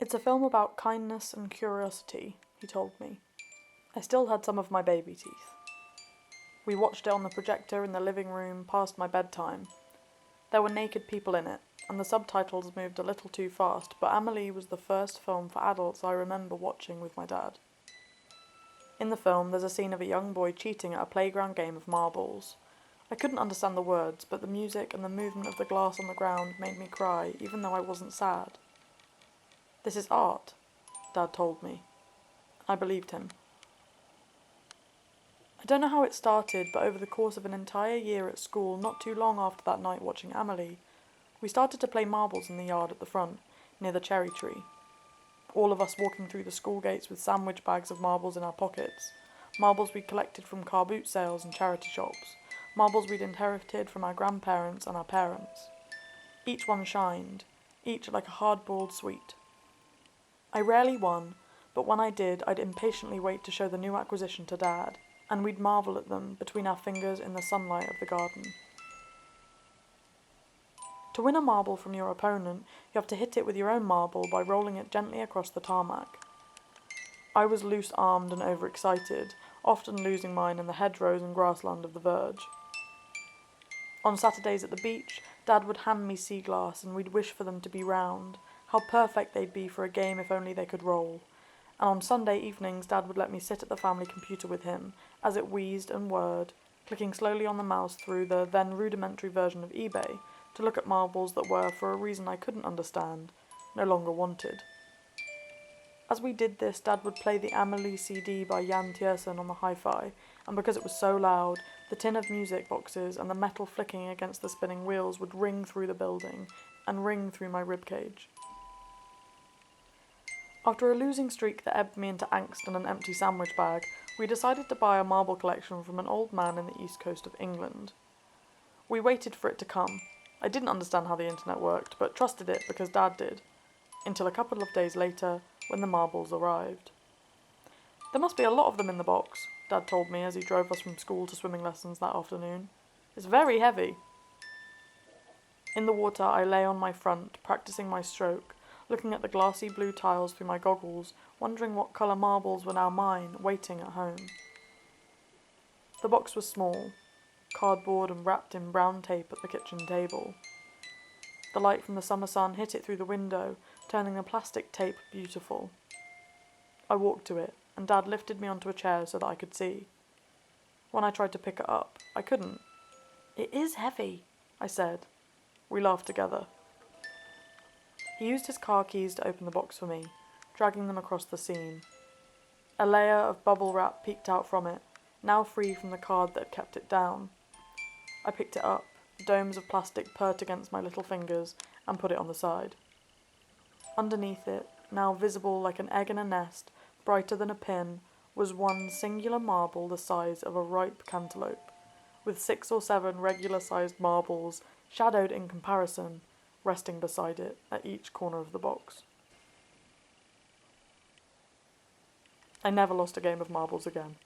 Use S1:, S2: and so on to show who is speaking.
S1: It's a film about kindness and curiosity, he told me. I still had some of my baby teeth. We watched it on the projector in the living room past my bedtime. There were naked people in it, and the subtitles moved a little too fast, but Amélie was the first film for adults I remember watching with my dad. In the film, there's a scene of a young boy cheating at a playground game of marbles. I couldn't understand the words, but the music and the movement of the glass on the ground made me cry, even though I wasn't sad. This is art, Dad told me. I believed him. I don't know how it started, but over the course of an entire year at school, not too long after that night watching Amélie, we started to play marbles in the yard at the front, near the cherry tree. All of us walking through the school gates with sandwich bags of marbles in our pockets, marbles we'd collected from car boot sales and charity shops, marbles we'd inherited from our grandparents and our parents. Each one shined, each like a hard-boiled sweet. I rarely won, but when I did, I'd impatiently wait to show the new acquisition to Dad, and we'd marvel at them between our fingers in the sunlight of the garden. To win a marble from your opponent, you have to hit it with your own marble by rolling it gently across the tarmac. I was loose-armed and overexcited, often losing mine in the hedgerows and grassland of the verge. On Saturdays at the beach, Dad would hand me sea glass and we'd wish for them to be round. How perfect they'd be for a game if only they could roll. And on Sunday evenings, Dad would let me sit at the family computer with him, as it wheezed and whirred, clicking slowly on the mouse through the then rudimentary version of eBay, to look at marbles that were, for a reason I couldn't understand, no longer wanted. As we did this, Dad would play the Amélie CD by Jan Tiersen on the hi-fi, and because it was so loud, the tin of music boxes and the metal flicking against the spinning wheels would ring through the building, and ring through my ribcage. After a losing streak that ebbed me into angst and an empty sandwich bag, we decided to buy a marble collection from an old man in the east coast of England. We waited for it to come. I didn't understand how the internet worked, but trusted it because Dad did, until a couple of days later, when the marbles arrived. There must be a lot of them in the box, Dad told me as he drove us from school to swimming lessons that afternoon. It's very heavy. In the water, I lay on my front, practicing my stroke, looking at the glassy blue tiles through my goggles, wondering what colour marbles were now mine, waiting at home. The box was small, cardboard and wrapped in brown tape at the kitchen table. The light from the summer sun hit it through the window, turning the plastic tape beautiful. I walked to it, and Dad lifted me onto a chair so that I could see. When I tried to pick it up, I couldn't. "It is heavy," I said. We laughed together. He used his car keys to open the box for me, dragging them across the seam. A layer of bubble wrap peeked out from it, now free from the card that had kept it down. I picked it up, domes of plastic pert against my little fingers, and put it on the side. Underneath it, now visible like an egg in a nest, brighter than a pin, was one singular marble the size of a ripe cantaloupe, with 6 or 7 regular-sized marbles, shadowed in comparison, resting beside it at each corner of the box. I never lost a game of marbles again.